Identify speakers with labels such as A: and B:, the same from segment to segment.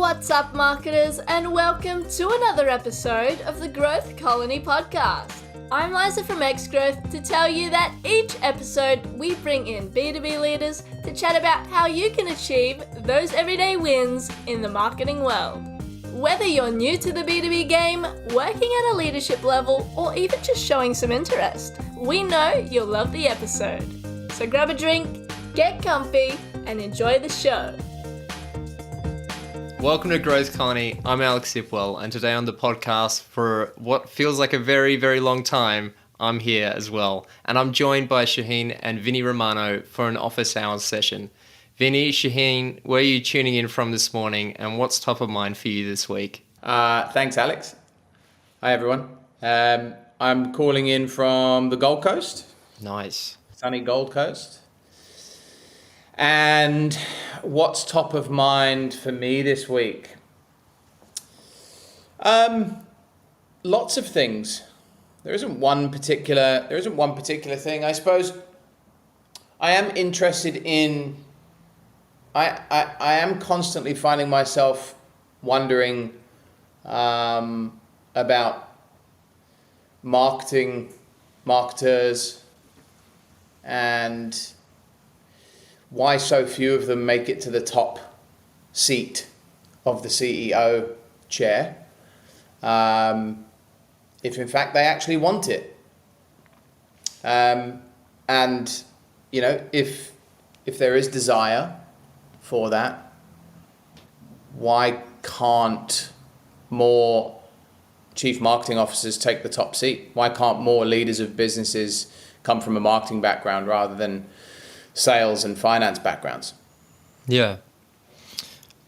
A: What's up, marketers, and welcome to another episode of the Growth Colony podcast. I'm Liza from X-Growth to tell you that each episode we bring in B2B leaders to chat about how you can achieve those everyday wins in the marketing world. Whether you're new to the B2B game, working at a leadership level, or even just showing some interest, we know you'll love the episode. So grab a drink, get comfy, and enjoy the show.
B: Welcome to Growth Colony. I'm Alex Hipwell, and today on the podcast for what feels like a very, very long time, I'm here as well. And I'm joined by Shahin and Vinnie Romano for an office hours session. Vinnie, Shahin, where are you tuning in from this morning, and what's top of mind for you this week?
C: Thanks, Alex. Hi, everyone. I'm calling in from the Gold Coast.
B: Nice.
C: Sunny Gold Coast. And what's top of mind for me this week? Lots of things. There isn't one particular thing. I suppose I am interested in. I am constantly finding myself wondering about marketers, and why so few of them make it to the top seat of the CEO chair, if in fact they actually want it. And, you know, if there is desire for that, why can't more chief marketing officers take the top seat? Why can't more leaders of businesses come from a marketing background rather than sales and finance backgrounds?
B: Yeah.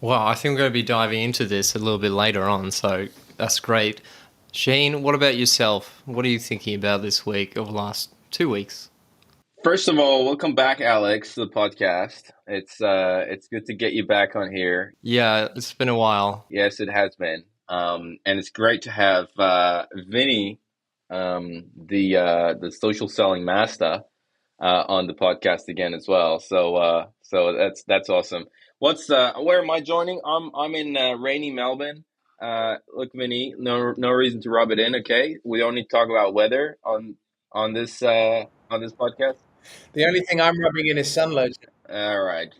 B: Well, I think we're going to be diving into this a little bit later on, so that's great. Shane, what about yourself? What are you thinking about this week or the last 2 weeks?
D: First of all, welcome back, Alex, to the podcast. It's good to get you back on here.
B: Yeah, it's been a while.
D: Yes, it has been. And it's great to have Vinnie, the social selling master, on the podcast again as well. So that's awesome. Where am I joining? I'm in rainy Melbourne. Look, Vinnie, no reason to rub it in. Okay, we don't need to talk about weather on this podcast.
C: The only thing I'm rubbing in is sun lotion.
D: All right.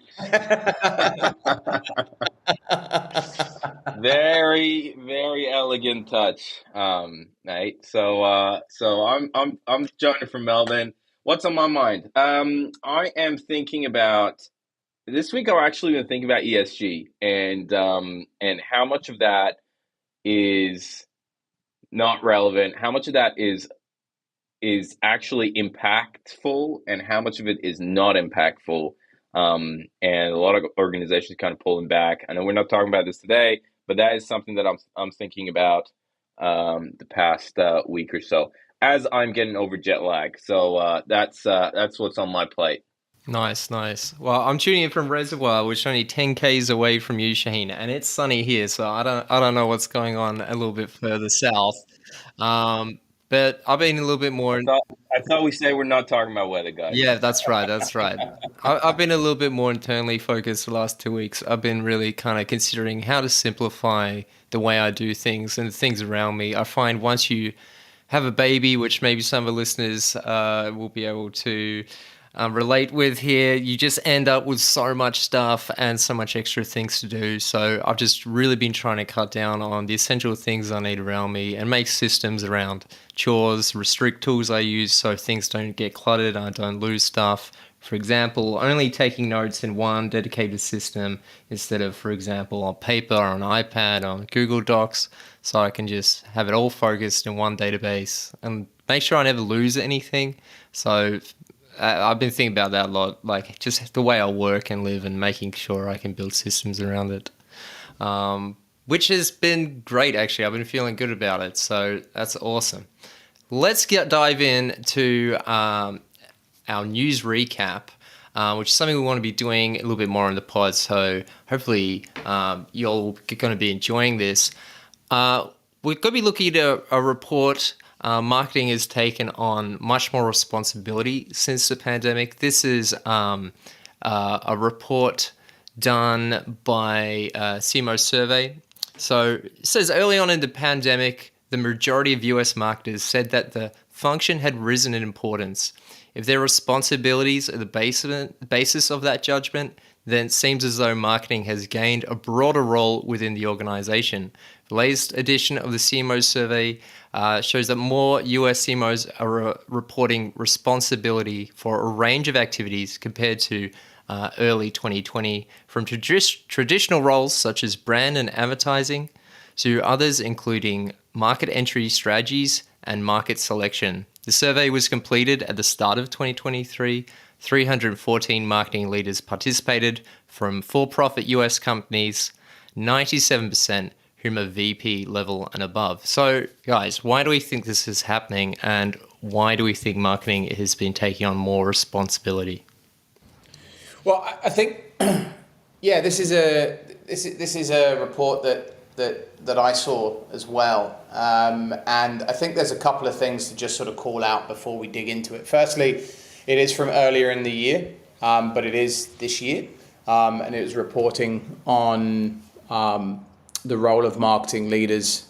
D: Very, very elegant touch. Right. So I'm joining from Melbourne. What's on my mind? I am thinking about this week. I've actually been thinking about ESG and how much of that is not relevant, how much of that is actually impactful, and how much of it is not impactful. And a lot of organizations kind of pulling back. I know we're not talking about this today, but that is something that I'm thinking about the past week or so, as I'm getting over jet lag. So that's what's on my plate.
B: Nice. Well, I'm tuning in from Reservoir, which is only 10 k's away from you, Shahin, and it's sunny here, so I don't know what's going on a little bit further south. But I've been a little bit more.
D: I thought we said we're not talking about weather, guys.
B: Yeah, that's right. I've been a little bit more internally focused the last 2 weeks. I've been really kind of considering how to simplify the way I do things and the things around me. I find once you have a baby, which maybe some of the listeners will be able to relate with here, you just end up with so much stuff and so much extra things to do. So I've just really been trying to cut down on the essential things I need around me and make systems around chores, restrict tools I use so things don't get cluttered and I don't lose stuff. For example, only taking notes in one dedicated system instead of, for example, on paper or on iPad or on Google Docs, so I can just have it all focused in one database and make sure I never lose anything. So I've been thinking about that a lot, like just the way I work and live and making sure I can build systems around it, which has been great, actually. I've been feeling good about it, so that's awesome. Let's dive into our news recap, which is something we want to be doing a little bit more on the pod, so hopefully you're going to be enjoying this. We're going to be looking at a report. Marketing has taken on much more responsibility since the pandemic. This is a report done by CMO Survey. So it says early on in the pandemic, the majority of US marketers said that the function had risen in importance. If their responsibilities are the basis of that judgment, then it seems as though marketing has gained a broader role within the organization. The latest edition of the CMO survey shows that more US CMOs are reporting responsibility for a range of activities compared to early 2020, from traditional roles such as brand and advertising to others including market entry strategies and market selection. The survey was completed at the start of 2023. 314 marketing leaders participated from for-profit US companies, 97% whom are VP level and above. So, guys, why do we think this is happening, and why do we think marketing has been taking on more responsibility?
C: Well, I think, yeah, this is a report that I saw as well, and I think there's a couple of things to just sort of call out before we dig into it. Firstly, it is from earlier in the year, but it is this year, and it was reporting on the role of marketing leaders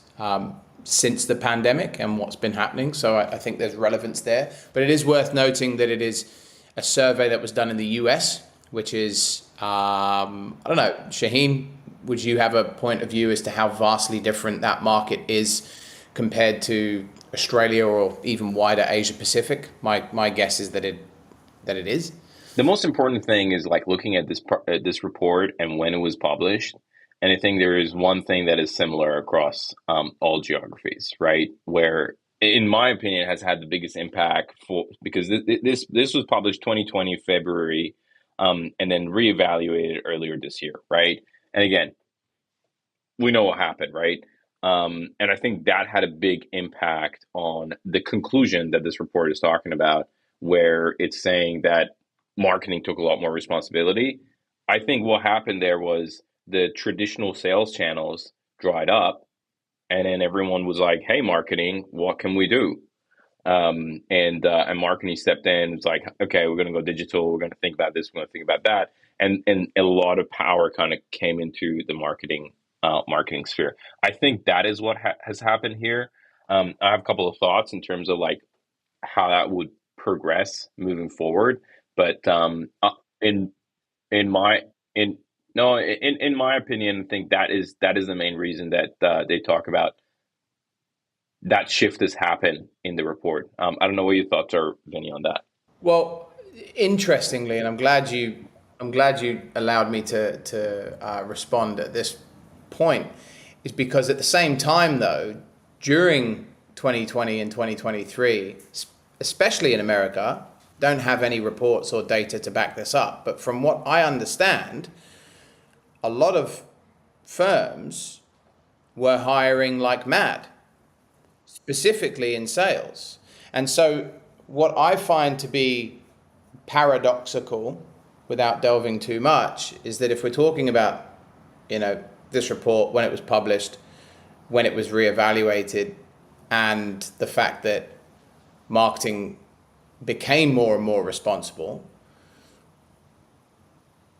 C: since the pandemic and what's been happening. So I think there's relevance there. But it is worth noting that it is a survey that was done in the US, which is, I don't know, Shahin, would you have a point of view as to how vastly different that market is compared to Australia or even wider Asia Pacific? My guess is that it is.
D: The most important thing is like looking at this report and when it was published. And I think there is one thing that is similar across all geographies, right? Where, in my opinion, has had the biggest impact because this was published 2020 February, and then reevaluated earlier this year, right? And again, we know what happened, right? And I think that had a big impact on the conclusion that this report is talking about, where it's saying that marketing took a lot more responsibility. I think what happened there was the traditional sales channels dried up, and then everyone was like, "Hey, marketing, what can we do?" And marketing stepped in. It's like, "Okay, we're going to go digital. We're going to think about this. We're going to think about that." And a lot of power kind of came into the marketing sphere. I think that is what has happened here. I have a couple of thoughts in terms of like how that would progress moving forward. But in my opinion, I think that is the main reason that they talk about that shift has happened in the report. I don't know what your thoughts are, Vinnie, on that.
C: Well, interestingly, and I'm glad you allowed me to respond at this point, is because at the same time, though, during 2020 and 2023, especially in America, don't have any reports or data to back this up. But from what I understand, a lot of firms were hiring like mad, specifically in sales. And so what I find to be paradoxical, without delving too much, is that if we're talking about, this report, when it was published, when it was reevaluated, and the fact that marketing became more and more responsible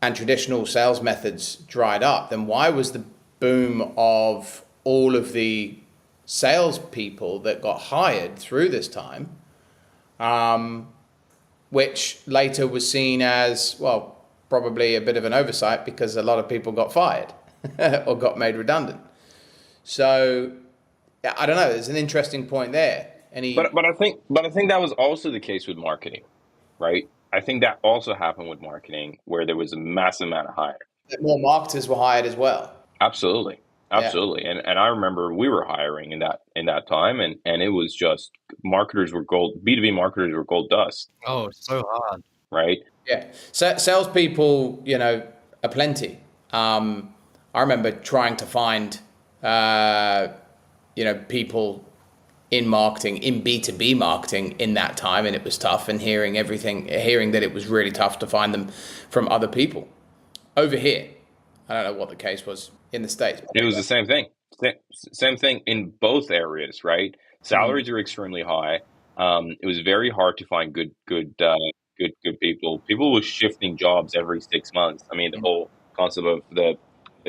C: and traditional sales methods dried up, then why was the boom of all of the salespeople that got hired through this time, which later was seen as, well, probably a bit of an oversight because a lot of people got fired or got made redundant. So I don't know. There's an interesting point there.
D: But I think that was also the case with marketing, right? I think that also happened with marketing, where there was a massive amount of hire.
C: More marketers were hired as well.
D: Absolutely. Yeah. And I remember we were hiring in that time, and it was just marketers were gold. B2B marketers were gold dust.
B: Oh, so hard.
D: Right.
C: Yeah. Salespeople, aplenty. I remember trying to find, people in marketing, in B2B marketing in that time, and it was tough, and hearing that it was really tough to find them from other people. Over here, I don't know what the case was in the States.
D: It was the same thing. Same thing in both areas, right? Salaries are extremely high. It was very hard to find good people. People were shifting jobs every 6 months. I mean, concept of the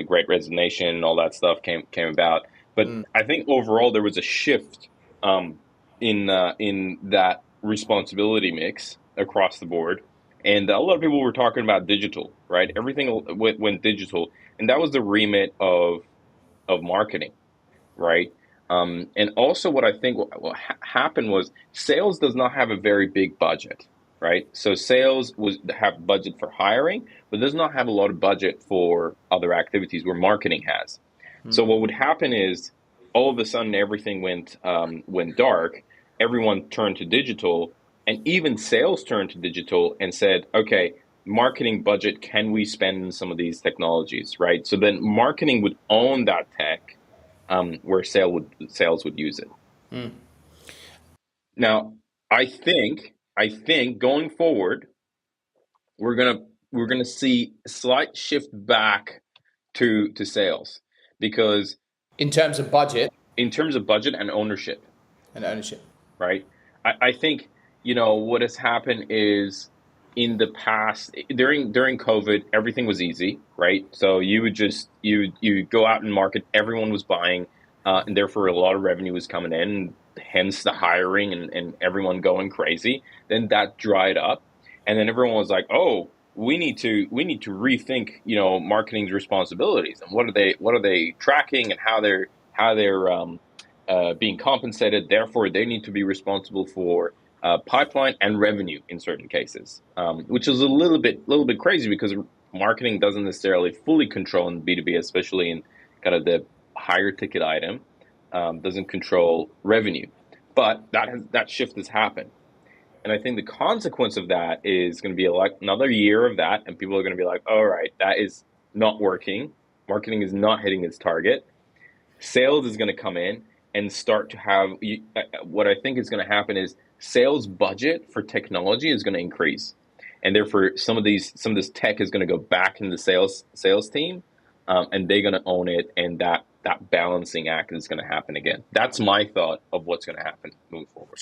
D: Great Resignation and all that stuff came about. But I think overall there was a shift in that responsibility mix across the board. And a lot of people were talking about digital, right? Everything went digital, and that was the remit of marketing, right? And also, what I think what happened was sales does not have a very big budget, right? So sales have budget for hiring, but does not have a lot of budget for other activities where marketing has. So what would happen is all of a sudden everything went dark. Everyone turned to digital, and even sales turned to digital and said, okay, marketing budget, can we spend in some of these technologies, right? So then marketing would own that tech, where sales would use it. Now, I think going forward, we're gonna see a slight shift back to sales, because
C: In terms of budget
D: and ownership, right? I think, what has happened is, in the past, during COVID, everything was easy, right? So you would just you go out and market, everyone was buying, and therefore a lot of revenue was coming in, hence the hiring and everyone going crazy. Then that dried up, and then everyone was like, oh, we need to rethink, marketing's responsibilities, and what are they tracking, and how they're being compensated. Therefore, they need to be responsible for pipeline and revenue in certain cases, which is a little bit crazy, because marketing doesn't necessarily fully control in B2B, especially in kind of the higher ticket item, doesn't control revenue. But that shift has happened. And I think the consequence of that is going to be like another year of that, and people are going to be like, all right, that is not working. Marketing is not hitting its target. Sales is going to come in and start to have, what I think is going to happen is sales budget for technology is going to increase. And therefore, some of this tech is going to go back in the sales team, and they're going to own it, and that balancing act is going to happen again. That's my thought of what's going to happen moving forward.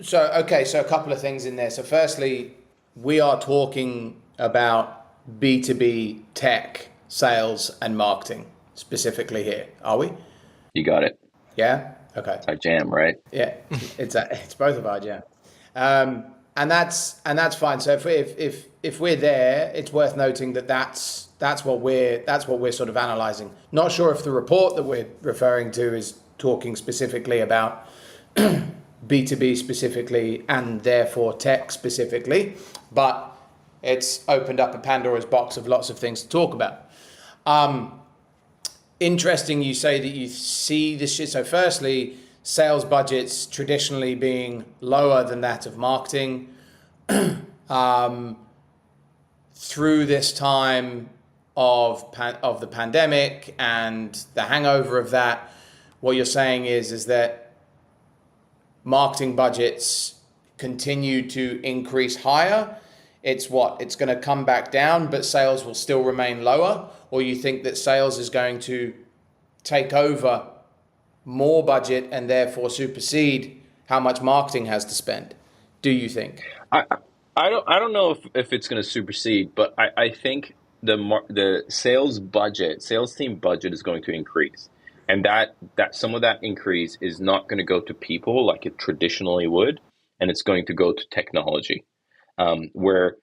C: So a couple of things in there. So firstly, we are talking about B2B tech sales and marketing specifically here, are we?
D: You got it.
C: Yeah. Okay.
D: It's our jam, right?
C: Yeah, it's both of our jam, and that's fine. So if we're there, it's worth noting that that's what we're sort of analyzing. Not sure if the report that we're referring to is talking specifically about B2B specifically, and therefore tech specifically, but it's opened up a Pandora's box of lots of things to talk about. Interesting, you say that you see this shit. So firstly, sales budgets traditionally being lower than that of marketing. Through this time of the pandemic and the hangover of that, what you're saying is that marketing budgets continue to increase higher. It's going to come back down, but sales will still remain lower? Or you think that sales is going to take over more budget and therefore supersede how much marketing has to spend? Do you think?
D: I don't know if it's going to supersede, but I think the sales team budget is going to increase, and that some of that increase is not going to go to people like it traditionally would, and it's going to go to technology, where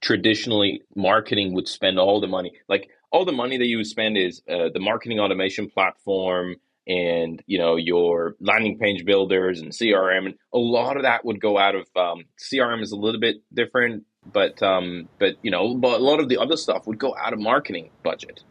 D: traditionally marketing would spend all the money. Like, all the money that you would spend is the marketing automation platform, and your landing page builders and CRM, and a lot of that would go out of CRM is a little bit different, but a lot of the other stuff would go out of marketing budget.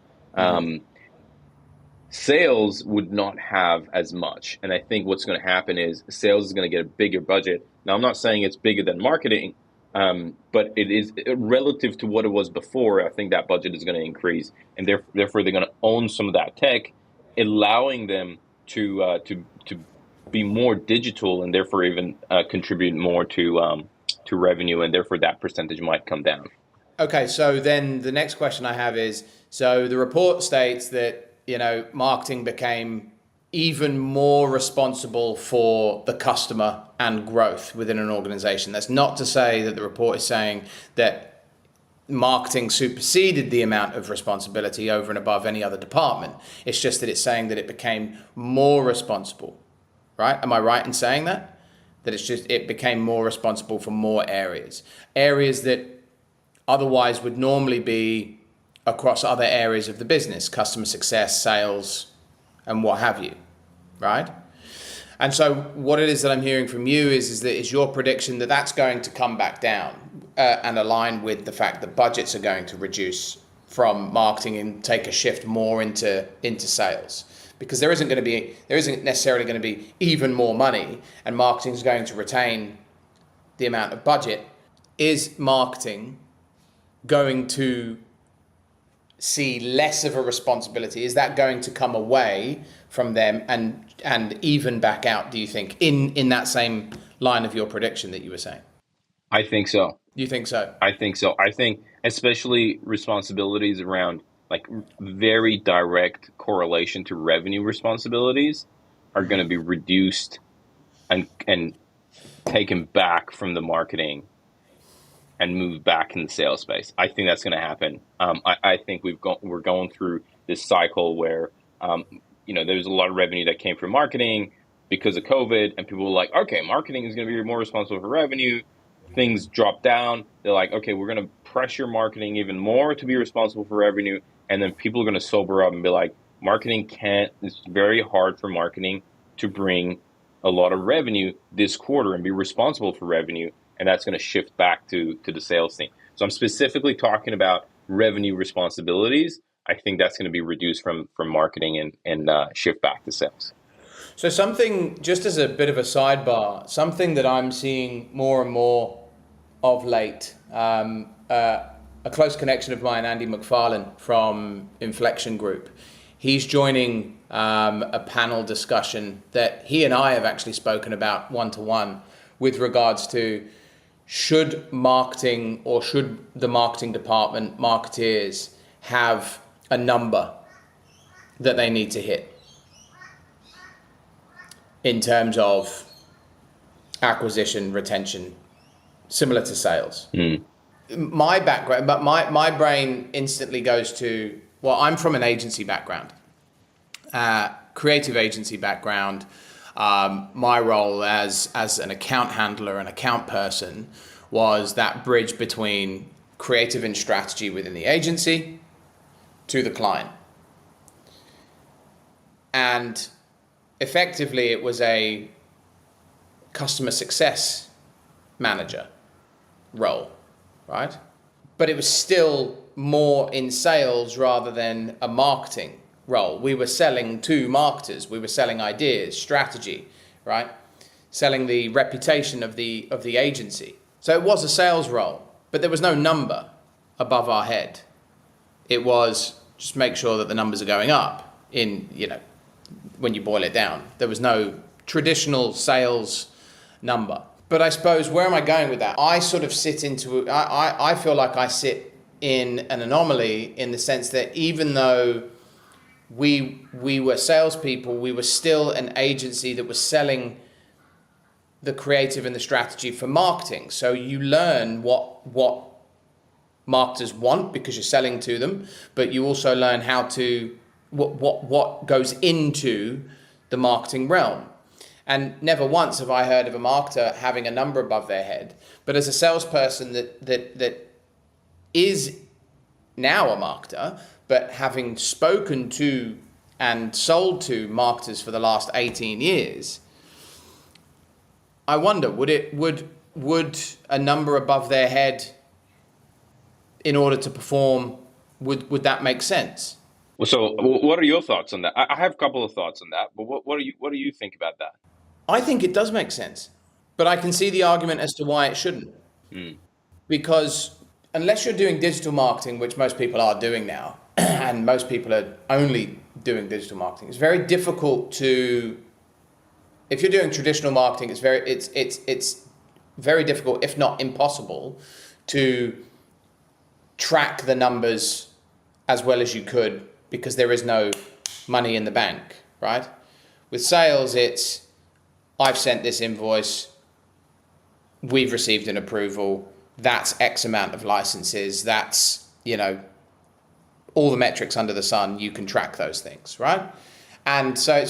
D: Sales would not have as much, and I think what's going to happen is sales is going to get a bigger budget. Now, I'm not saying it's bigger than marketing, but it is relative to what it was before. I think that budget is going to increase, and therefore they're going to own some of that tech, allowing them to be more digital, and therefore even contribute more to revenue, and therefore that percentage might come down.
C: Okay, so then the next question I have is, so the report states that marketing became even more responsible for the customer and growth within an organization. That's not to say that the report is saying that marketing superseded the amount of responsibility over and above any other department. It's just that it's saying that it became more responsible, right? Am I right in saying that? That it became more responsible for more areas that otherwise would normally be across other areas of the business, customer success, sales, and what have you, right? And so what it is that I'm hearing from you is that is your prediction that that's going to come back down and align with the fact that budgets are going to reduce from marketing and take a shift more into sales, because there isn't necessarily going to be even more money, and marketing is going to retain the amount of budget. Is marketing going to see less of a responsibility? Is that going to come away from them and even back out, do you think, in that same line of your prediction that you were saying?
D: I think so.
C: You think so?
D: I think so. I think especially responsibilities around like very direct correlation to revenue responsibilities are going to be reduced and taken back from the marketing and moved back in the sales space. I think that's going to happen. I think we're going through this cycle where there's a lot of revenue that came from marketing because of COVID, and people were like, okay, marketing is going to be more responsible for revenue. Things drop down. They're like, okay, we're going to pressure marketing even more to be responsible for revenue. And then people are going to sober up and be like, it's very hard for marketing to bring a lot of revenue this quarter and be responsible for revenue. And that's going to shift back to the sales team. So I'm specifically talking about revenue responsibilities. I think that's going to be reduced from marketing and shift back to sales.
C: So something, just as a bit of a sidebar, something that I'm seeing more and more of late, a close connection of mine, Andy McFarlane from Inflection Group, he's joining a panel discussion that he and I have actually spoken about one-to-one with regards to should marketing or should the marketing department, marketeers, have a number that they need to hit in terms of acquisition, retention, similar to sales. My background, but my brain instantly goes to, well, I'm from an agency background, creative agency background. My role as an account handler, an account person, was that bridge between creative and strategy within the agency to the client. And effectively, it was a customer success manager role, right? But it was still more in sales rather than a marketing role. We were selling to marketers. We were selling ideas, strategy, right? Selling the reputation of the agency. So it was a sales role, but there was no number above our head. It was just make sure that the numbers are going up when you boil it down. There was no traditional sales number. But I suppose, where am I going with that? I sort of I feel like I sit in an anomaly in the sense that even though we were salespeople, we were still an agency that was selling the creative and the strategy for marketing. So you learn what marketers want because you're selling to them, but you also learn how to what goes into the marketing realm. And never once have I heard of a marketer having a number above their head. But as a salesperson that is now a marketer, but having spoken to and sold to marketers for the last 18 years, I wonder, would a number above their head in order to perform, would that make sense?
D: Well, so what are your thoughts on that? I have a couple of thoughts on that, but what do you think about that?
C: I think it does make sense, but I can see the argument as to why it shouldn't. Because unless you're doing digital marketing, which most people are doing now, and most people are only doing digital marketing, it's very difficult to. If you're doing traditional marketing, it's very difficult, if not impossible, to track the numbers as well as you could, because there is no money in the bank, right? With sales, it's I've sent this invoice, we've received an approval, that's X amount of licenses, that's, all the metrics under the sun, you can track those things, right? And so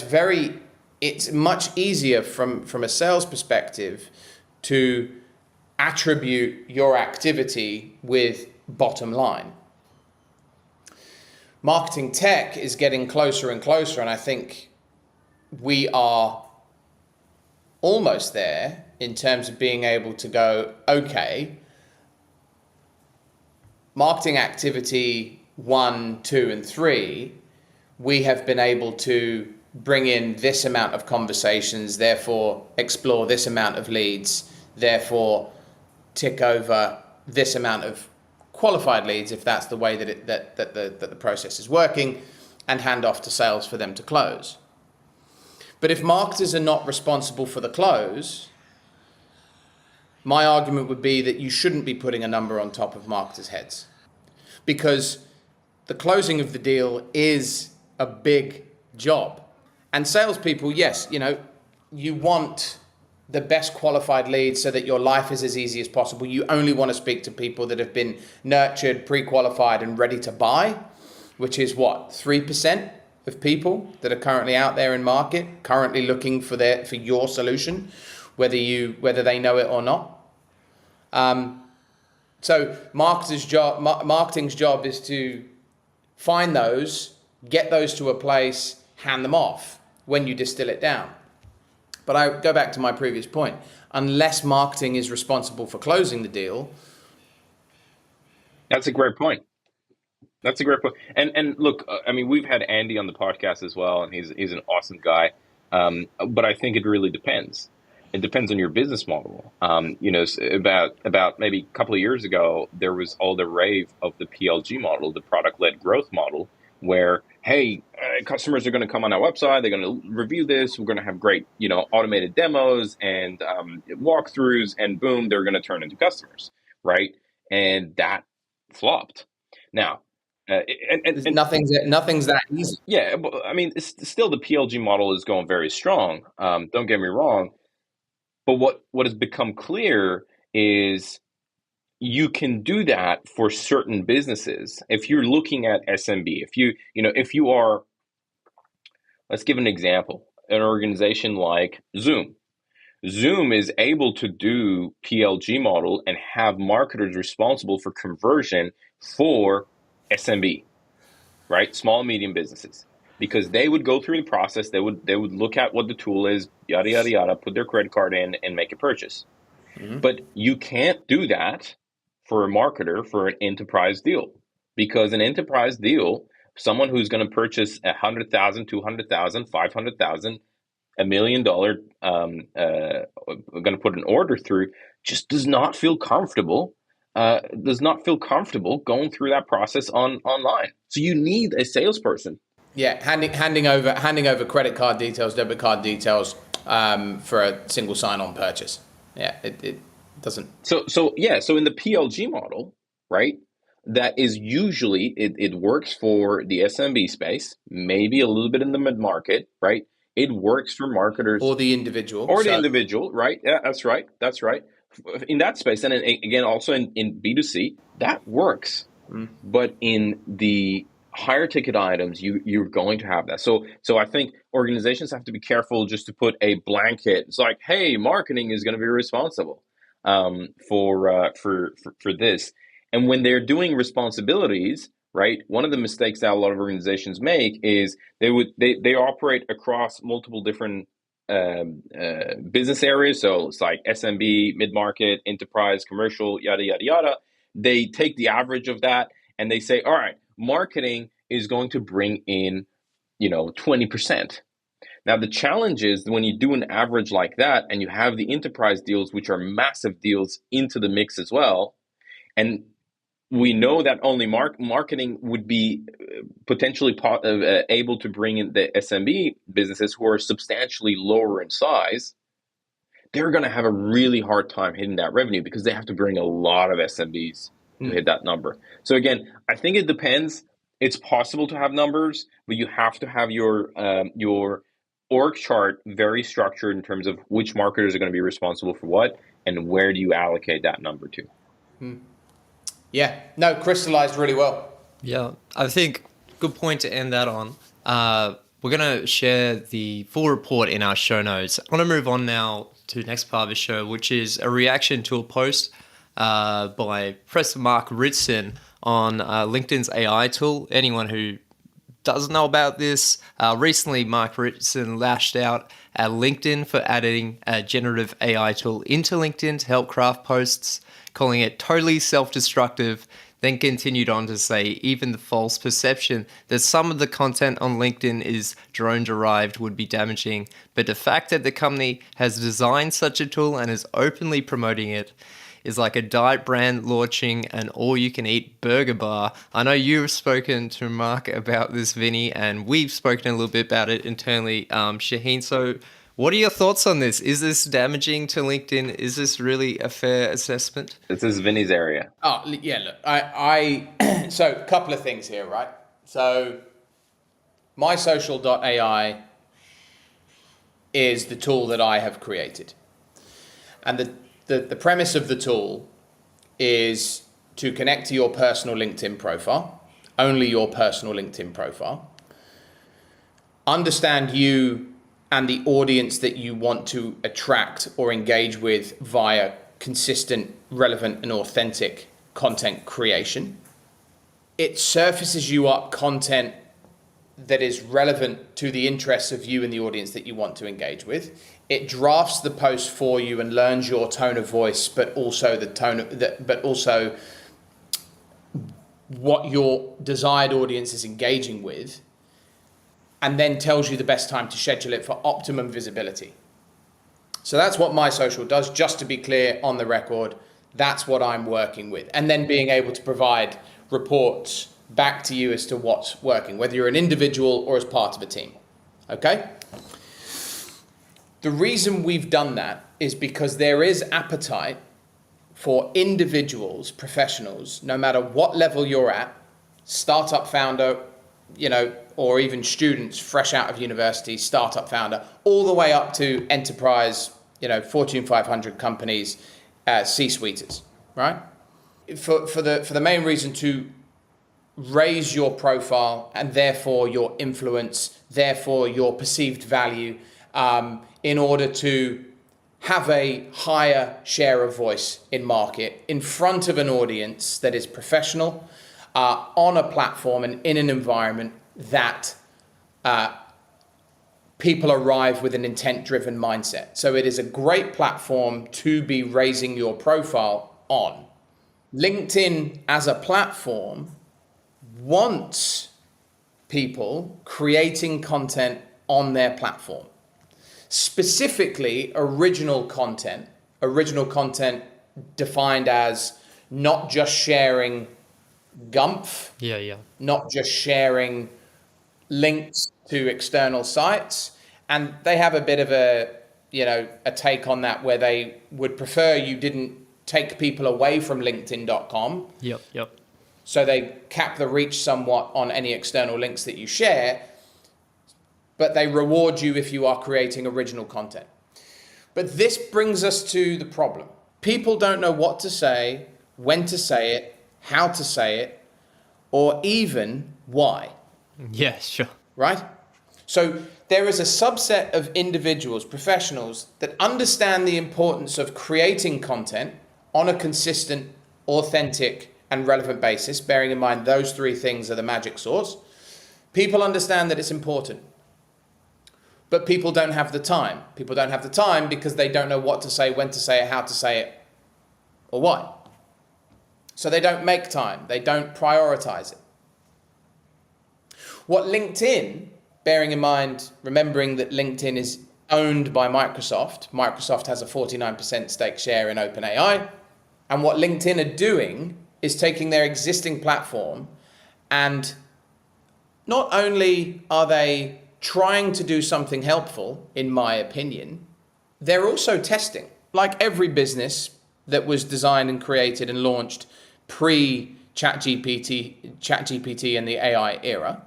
C: it's much easier from a sales perspective to attribute your activity with bottom line. Marketing tech is getting closer and closer, and I think we are almost there in terms of being able to go, okay, marketing activity 1, 2, and 3, we have been able to bring in this amount of conversations, therefore explore this amount of leads, therefore tick over this amount of qualified leads, if that's the way that the process is working, and hand off to sales for them to close. But if marketers are not responsible for the close, my argument would be that you shouldn't be putting a number on top of marketers' heads, because the closing of the deal is a big job. And salespeople, yes, you want the best qualified leads so that your life is as easy as possible. You only want to speak to people that have been nurtured, pre-qualified, and ready to buy, which is what, 3% of people that are currently out there in market, currently looking for your solution, whether they know it or not. So marketing's job is to find those, get those to a place, hand them off when you distill it down. But I go back to my previous point. Unless marketing is responsible for closing the deal.
D: That's a great point. And look, I mean, we've had Andy on the podcast as well, and he's an awesome guy. But I think it really depends. It depends on your business model. About maybe a couple of years ago, there was all the rave of the PLG model, the product-led growth model, where, hey, customers are going to come on our website, they're going to review this, we're going to have great, automated demos and walkthroughs, and boom, they're going to turn into customers, right? And that flopped. Now, and
C: nothing's that easy.
D: Yeah, I mean, still the PLG model is going very strong. Don't get me wrong. But what has become clear is you can do that for certain businesses. If you're looking at SMB, if you are, let's give an example, an organization like Zoom. Zoom is able to do PLG model and have marketers responsible for conversion for SMB, right? Small and medium businesses. Because they would go through the process, they would look at what the tool is, yada, yada, yada, put their credit card in and make a purchase. Mm-hmm. But you can't do that for a marketer for an enterprise deal. Because an enterprise deal, someone who's going to purchase $100,000, $200,000, $500,000, $1 million, going to put an order through, just does not feel comfortable. Going through that process online. So you need a salesperson.
C: Yeah, handing over credit card details, debit card details for a single sign-on purchase. Yeah, it doesn't. So
D: in the PLG model, right? That is usually it works for the SMB space, maybe a little bit in the mid-market, right? It works for marketers
C: or the individual,
D: right? Yeah, that's right. In that space, and again, also in B2C, that works. But in the higher ticket items, you're going to have that. So I think organizations have to be careful just to put a blanket. It's like, hey, marketing is going to be responsible for this. And when they're doing responsibilities, right? One of the mistakes that a lot of organizations make is they operate across multiple different business areas. So it's like SMB, mid-market, enterprise, commercial, yada, yada, yada. They take the average of that and they say, all right, marketing is going to bring in, 20%. Now, the challenge is when you do an average like that and you have the enterprise deals, which are massive deals, into the mix as well. And we know that only marketing would be potentially able to bring in the SMB businesses who are substantially lower in size. They're going to have a really hard time hitting that revenue because they have to bring a lot of SMBs to hit that number. So again, I think it depends. It's possible to have numbers, but you have to have your org chart very structured in terms of which marketers are going to be responsible for what and where do you allocate that number to.
C: Yeah, no, crystallized really well.
B: Yeah, I think good point to end that on. We're going to share the full report in our show notes. I want to move on now to the next part of the show, which is a reaction to a post by Professor Mark Ritson on LinkedIn's AI tool. Anyone who doesn't know about this, recently Mark Ritson lashed out at LinkedIn for adding a generative AI tool into LinkedIn to help craft posts, calling it totally self-destructive, then continued on to say even the false perception that some of the content on LinkedIn is drone-derived would be damaging, but the fact that the company has designed such a tool and is openly promoting it is like a diet brand launching an all-you-can-eat burger bar. I know you've spoken to Mark about this, Vinnie, and we've spoken a little bit about it internally, Shahin. So what are your thoughts on this? Is this damaging to LinkedIn? Is this really a fair assessment?
D: This is Vinny's area.
C: Oh, yeah, look, I so a couple of things here, right? So mysocial.ai is the tool that I have created. And the premise of the tool is to connect to your personal LinkedIn profile, only your personal LinkedIn profile, understand you and the audience that you want to attract or engage with via consistent, relevant, and authentic content creation. It surfaces you up content that is relevant to the interests of you and the audience that you want to engage with. It drafts the post for you and learns your tone of voice, but also also what your desired audience is engaging with, and then tells you the best time to schedule it for optimum visibility. So that's what MySocial does. Just to be clear on the record, that's what I'm working with. And then being able to provide reports back to you as to what's working, whether you're an individual or as part of a team. Okay? The reason we've done that is because there is appetite for individuals, professionals, no matter what level you're at, startup founder, or even students fresh out of university, startup founder, all the way up to enterprise, Fortune 500 companies, C-suites, right? For the main reason to raise your profile and therefore your influence, therefore your perceived value, in order to have a higher share of voice in market in front of an audience that is professional, on a platform and in an environment that people arrive with an intent-driven mindset. So it is a great platform to be raising your profile on. LinkedIn as a platform wants people creating content on their platform. Specifically, original content defined as not just sharing gumph, not just sharing links to external sites. And they have a bit of a take on that where they would prefer you didn't take people away from linkedin.com.
B: Yep.
C: So they cap the reach somewhat on any external links that you share, but they reward you if you are creating original content. But this brings us to the problem. People don't know what to say, when to say it, how to say it, or even why.
B: Yeah, sure.
C: Right? So there is a subset of individuals, professionals, that understand the importance of creating content on a consistent, authentic, and relevant basis, bearing in mind those three things are the magic sauce. People understand that it's important. But people don't have the time. People don't have the time because they don't know what to say, when to say it, how to say it, or why. So they don't make time. They don't prioritize it. What LinkedIn, bearing in mind, remembering that LinkedIn is owned by Microsoft. Microsoft has a 49% stake share in OpenAI. And what LinkedIn are doing is taking their existing platform, and not only are they trying to do something helpful, in my opinion, they're also testing. Like every business that was designed and created and launched pre-ChatGPT and the AI era,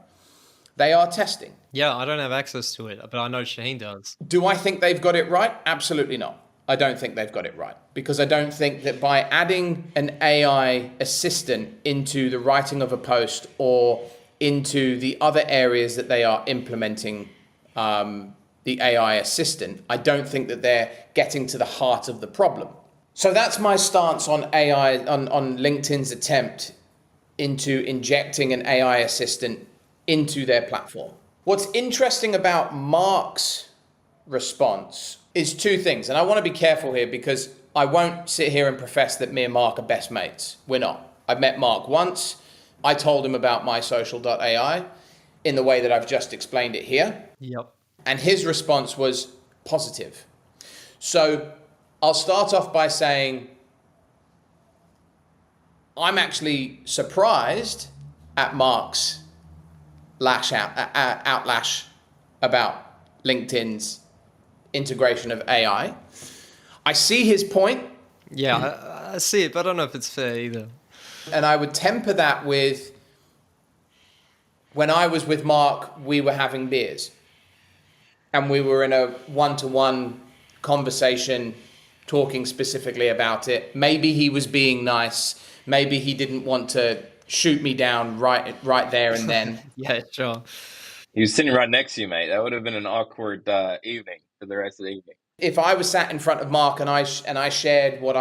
C: they are testing.
B: Yeah, I don't have access to it, but I know Shahin does.
C: Do I think they've got it right? Absolutely not. I don't think they've got it right, because I don't think that by adding an AI assistant into the writing of a post or into the other areas that they are implementing the AI assistant, I don't think that they're getting to the heart of the problem. So that's my stance on AI, on LinkedIn's attempt into injecting an AI assistant into their platform. What's interesting about Mark's response is two things, and I want to be careful here because I won't sit here and profess that me and Mark are best mates. We're not. I've met Mark once. I told him about mysocial.ai in the way that I've just explained it here.
B: Yep.
C: And his response was positive. So I'll start off by saying I'm actually surprised at Mark's outlash about LinkedIn's integration of AI. I see his point.
B: Yeah, I see it, but I don't know if it's fair either.
C: And I would temper that with, when I was with Mark, we were having beers. And we were in a one-to-one conversation talking specifically about it. Maybe he was being nice. Maybe he didn't want to shoot me down right there and then.
B: Yeah, sure.
D: He was sitting right next to you, mate. That would have been an awkward evening for the rest of the evening.
C: If I was sat in front of Mark and I shared what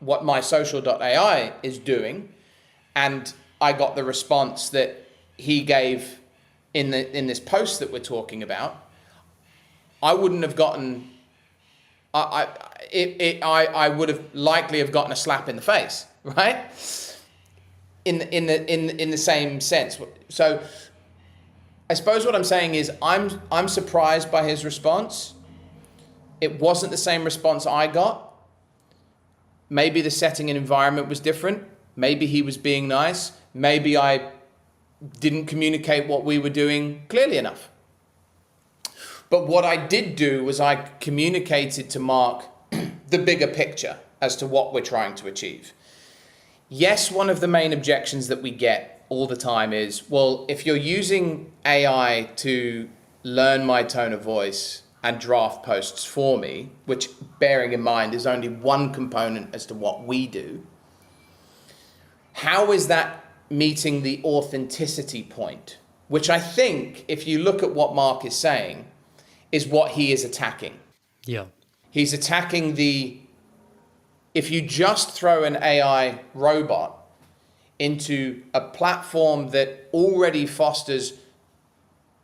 C: mysocial.ai is doing, and I got the response that he gave in this post that we're talking about, I wouldn't have gotten. I would have likely have gotten a slap in the face, right? In the same sense. So I suppose what I'm saying is I'm surprised by his response. It wasn't the same response I got. Maybe the setting and environment was different. Maybe he was being nice. Maybe I didn't communicate what we were doing clearly enough. But what I did do was I communicated to Mark the bigger picture as to what we're trying to achieve. Yes, one of the main objections that we get all the time is, well, if you're using AI to learn my tone of voice and draft posts for me, which, bearing in mind, is only one component as to what we do, how is that meeting the authenticity point? Which I think, if you look at what Mark is saying, is what he is attacking.
B: Yeah.
C: He's attacking if you just throw an AI robot into a platform that already fosters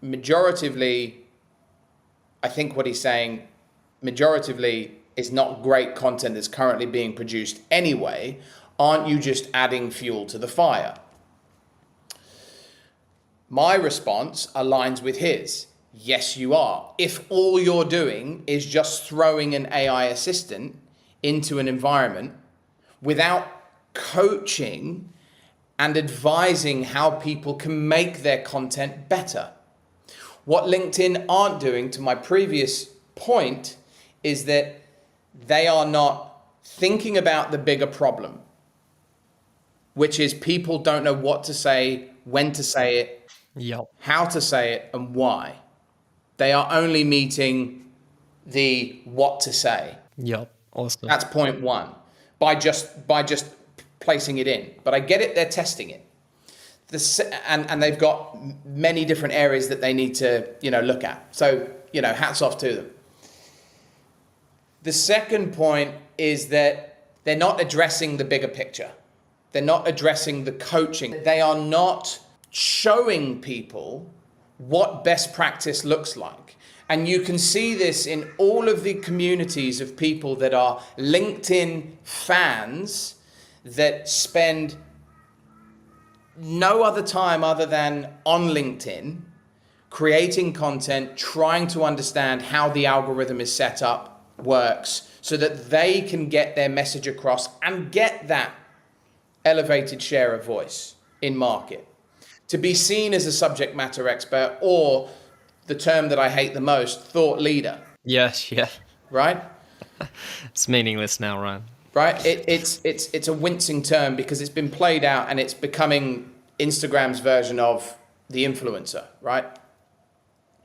C: majoritively, I think what he's saying, majoritively is not great content that's currently being produced anyway, aren't you just adding fuel to the fire? My response aligns with his. Yes, you are. If all you're doing is just throwing an AI assistant into an environment without coaching and advising how people can make their content better. What LinkedIn aren't doing, to my previous point, is that they are not thinking about the bigger problem, which is people don't know what to say, when to say it,
B: Yep.
C: how to say it, and why. They are only meeting the what to say.
B: Yep. Awesome.
C: That's point one, by just placing it in. But I get it, they're testing it. And they've got many different areas that they need to, look at. So, hats off to them. The second point is that they're not addressing the bigger picture. They're not addressing the coaching. They are not showing people what best practice looks like. And you can see this in all of the communities of people that are LinkedIn fans that spend no other time other than on LinkedIn, creating content, trying to understand how the algorithm is set up, works, so that they can get their message across and get that elevated share of voice in market. To be seen as a subject matter expert, or the term that I hate the most, thought leader.
B: Yes, yeah.
C: Right?
B: It's meaningless now, Ryan.
C: Right? It's a wincing term because it's been played out and it's becoming Instagram's version of the influencer, right?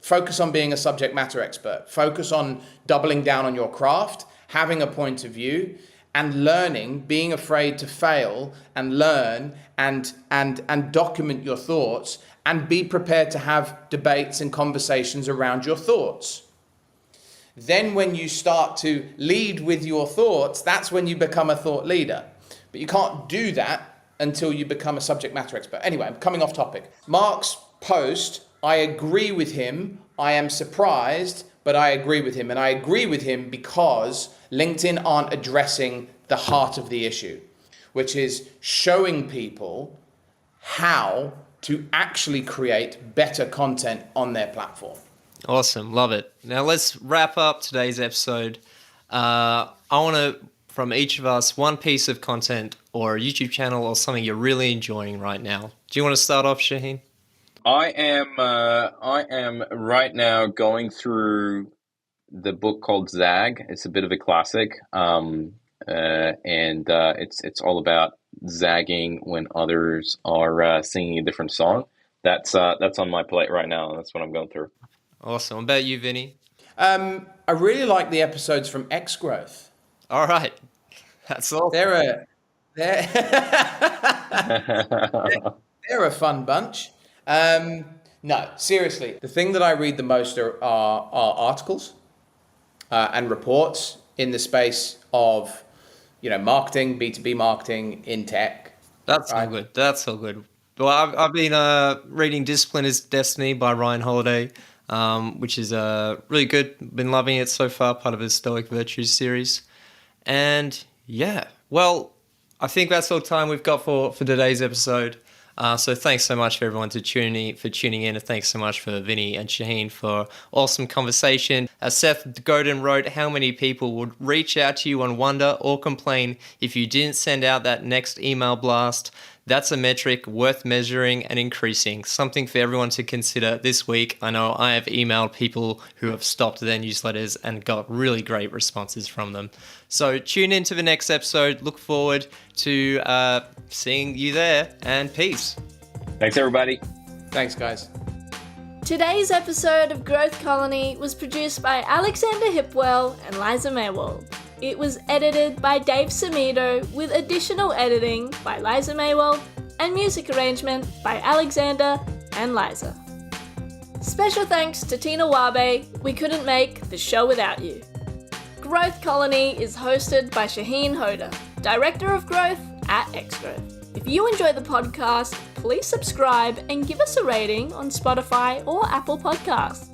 C: Focus on being a subject matter expert. Focus on doubling down on your craft. having a point of view, and learning, being afraid to fail and learn and document your thoughts and be prepared to have debates and conversations around your thoughts. Then when you start to lead with your thoughts, that's when you become a thought leader. But you can't do that until you become a subject matter expert. Anyway, I'm coming off topic. Mark's post, I agree with him. I am surprised, but I agree with him. And I agree with him because LinkedIn aren't addressing the heart of the issue, which is showing people how to actually create better content on their platform.
B: Awesome. Love it. Now let's wrap up today's episode. I want to, from each of us, one piece of content or a YouTube channel or something you're really enjoying right now. Do you want to start off, Shahin?
D: I am right now going through the book called Zag. It's a bit of a classic, and it's all about zagging when others are singing a different song. That's on my plate right now, and that's what I'm going through.
B: Awesome. What about you, Vinnie?
C: I really like the episodes from X Growth.
B: All right. That's all.
C: They're a fun bunch. No, seriously, the thing that I read the most are articles and reports in the space of, marketing, B2B marketing in tech.
B: That's
C: right?
B: all good. That's all good. Well, I've been reading Discipline is Destiny by Ryan Holiday, which is really good. Been loving it so far, part of his Stoic Virtues series. And yeah, well, I think that's all the time we've got for today's episode. So thanks so much for everyone for tuning in, and thanks so much for Vinnie and Shahin for awesome conversation. As Seth Godin wrote, how many people would reach out to you and wonder or complain if you didn't send out that next email blast? That's a metric worth measuring and increasing, something for everyone to consider this week. I know I have emailed people who have stopped their newsletters and got really great responses from them. So tune in to the next episode. Look forward to seeing you there, and peace.
D: Thanks, everybody.
C: Thanks, guys.
A: Today's episode of Growth Colony was produced by Alexander Hipwell and Liza Maywald. It was edited by Dave Samito with additional editing by Liza Maywald and music arrangement by Alexander and Liza. Special thanks to Tina Wabe. We couldn't make the show without you. Growth Colony is hosted by Shahin Hoda, Director of Growth at Xgrowth. If you enjoy the podcast, please subscribe and give us a rating on Spotify or Apple Podcasts.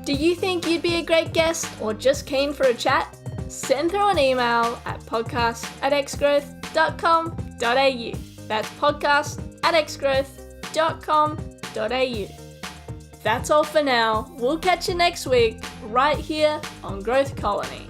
A: Do you think you'd be a great guest or just keen for a chat? Send through an email at podcast@xgrowth.com.au. That's podcast@xgrowth.com.au. That's all for now. We'll catch you next week, right here on Growth Colony.